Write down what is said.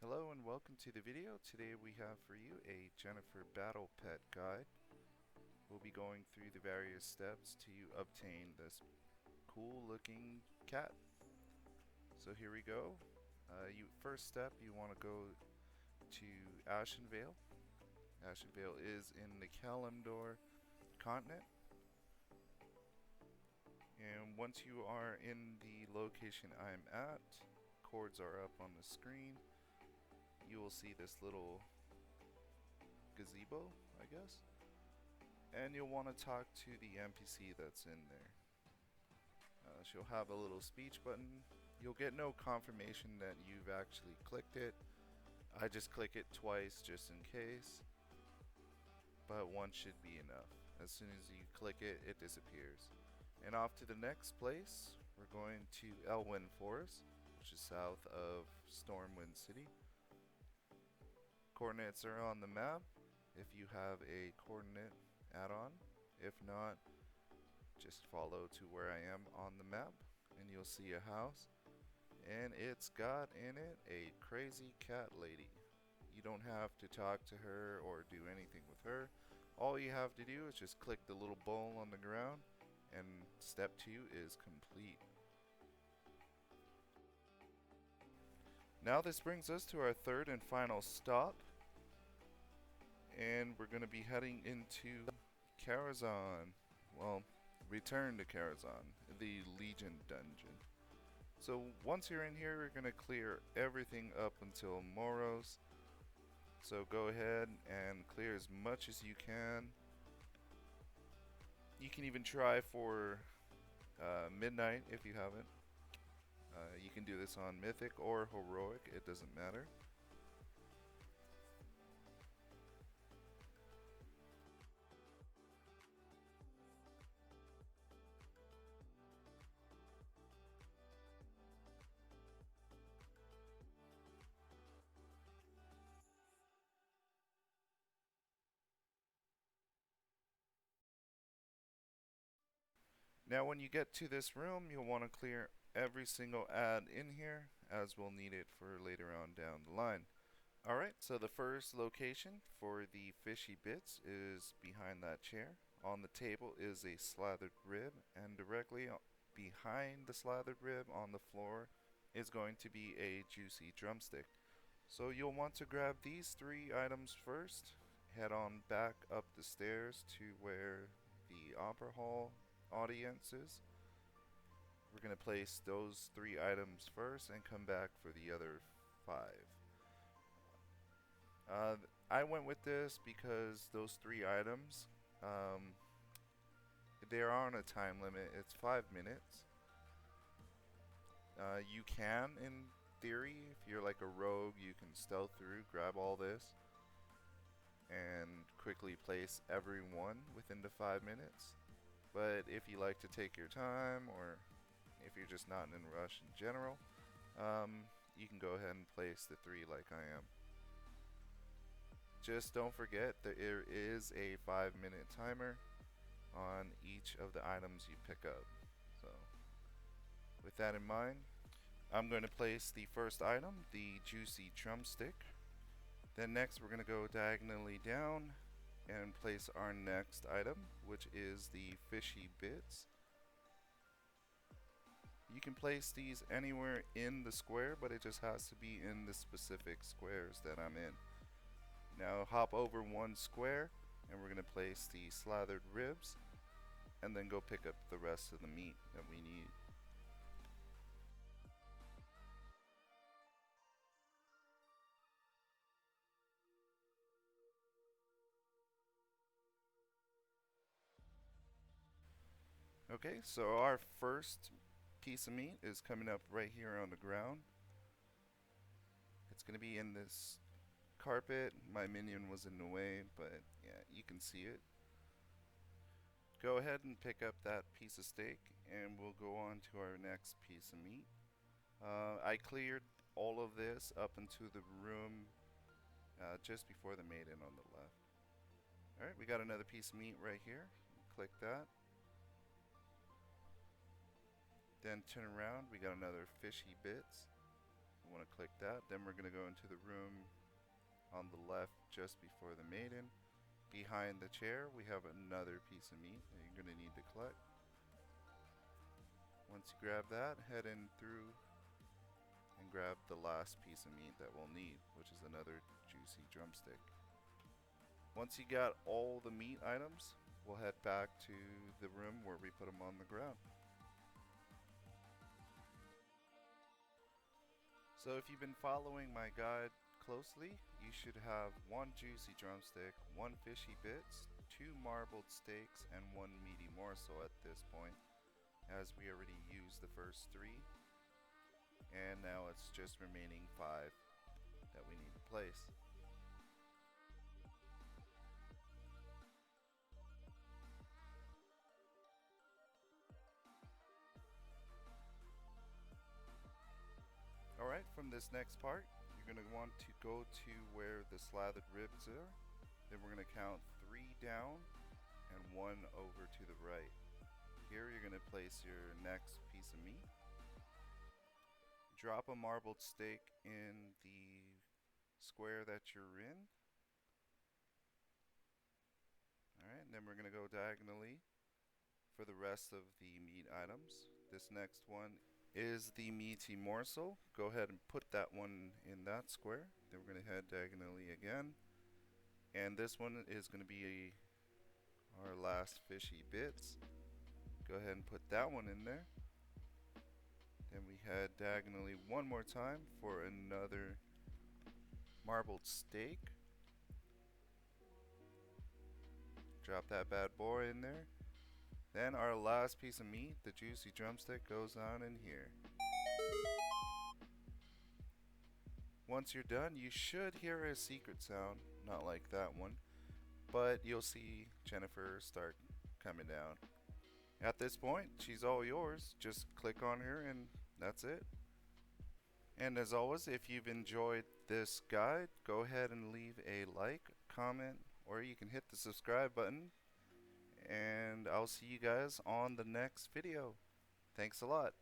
Hello and welcome to the video. Today we have for you a Jenafur battle pet guide. We'll be going through the various steps to obtain this cool looking cat. So here we go. First step, you want to go to Ashenvale. Ashenvale is in the Kalimdor continent. And once you are in the location I'm at, cords are up on the screen. You will see this little gazebo, I guess. And you'll want to talk to the NPC that's in there. She'll have a little speech button. You'll get no confirmation that you've actually clicked it. I just click it twice just in case, but one should be enough. As soon as you click it, it disappears. And off to the next place, we're going to Elwyn Forest, which is south of Stormwind City. Coordinates are on the map if you have a coordinate add-on. If not, just follow to where I am on the map and you'll see a house, and it's got in it a crazy cat lady. You don't have to talk to her or do anything with her. All you have to do is just click the little bowl on the ground and step 2 is complete. Now this brings us to our third and final stop, and we're going to be heading into Karazhan. Well, return to Karazhan, the Legion dungeon. So once you're in here, you're going to clear everything up until Moros. So go ahead and clear as much as you can. You can even try for midnight if you haven't. You can do this on Mythic or Heroic, it doesn't matter. Now when you get to this room, you'll want to clear every single ad in here, as we'll need it for later on down the line. Alright, so the first location for the fishy bits is behind that chair. On the table is a slathered rib, and directly behind the slathered rib on the floor is going to be a juicy drumstick. So you'll want to grab these 3 items first, head on back up the stairs to where the Opera Hall audience is. We're going to place those 3 items first and come back for the other 5. I went with this because those 3 items, they're on a time limit. It's 5 minutes. You can, in theory, if you're like a rogue, you can stealth through, grab all this, and quickly place every one within the 5 minutes. But if you like to take your time, or if you're just not in a rush in general, you can go ahead and place the 3 like I am. Just don't forget that there is a 5-minute timer on each of the items you pick up. So with that in mind, I'm going to place the first item, the juicy drumstick. Then next we're going to go diagonally down and place our next item, which is the fishy bits. You can place these anywhere in the square, but it just has to be in the specific squares that I'm in. Now hop over 1 square and we're going to place the slathered ribs and then go pick up the rest of the meat that we need. Okay, so our first piece of meat is coming up right here on the ground. It's going to be in this carpet. My minion was in the way, but yeah, you can see it. Go ahead and pick up that piece of steak and we'll go on to our next piece of meat. I cleared all of this up into the room just before the maiden on the left. Alright, we got another piece of meat right here. Click that. Then turn around, we got another fishy bits. We want to click that. Then we're going to go into the room on the left just before the maiden. Behind the chair, we have another piece of meat that you're going to need to collect. Once you grab that, head in through and grab the last piece of meat that we'll need, which is another juicy drumstick. Once you got all the meat items, we'll head back to the room where we put them on the ground. So if you've been following my guide closely, you should have one juicy drumstick, one fishy bits, two marbled steaks, and one meaty morsel at this point, as we already used the first three, and now it's just remaining 5 that we need to place. Alright, from this next part, you're going to want to go to where the slathered ribs are. Then we're going to count 3 down and 1 over to the right. Here you're going to place your next piece of meat. Drop a marbled steak in the square that you're in. Alright, and then we're going to go diagonally for the rest of the meat items. This next one is the meaty morsel. Go ahead and put that one in that square. Then we're going to head diagonally again. And this one is going to be our last fishy bits. Go ahead and put that one in there. Then we head diagonally one more time for another marbled steak. Drop that bad boy in there. Then our last piece of meat, the juicy drumstick, goes on in here. Once you're done, you should hear a secret sound, not like that one, but you'll see Jenafur start coming down. At this point, she's all yours. Just click on her and that's it. And as always, if you've enjoyed this guide, go ahead and leave a like, comment, or you can hit the subscribe button. And I'll see you guys on the next video. Thanks a lot.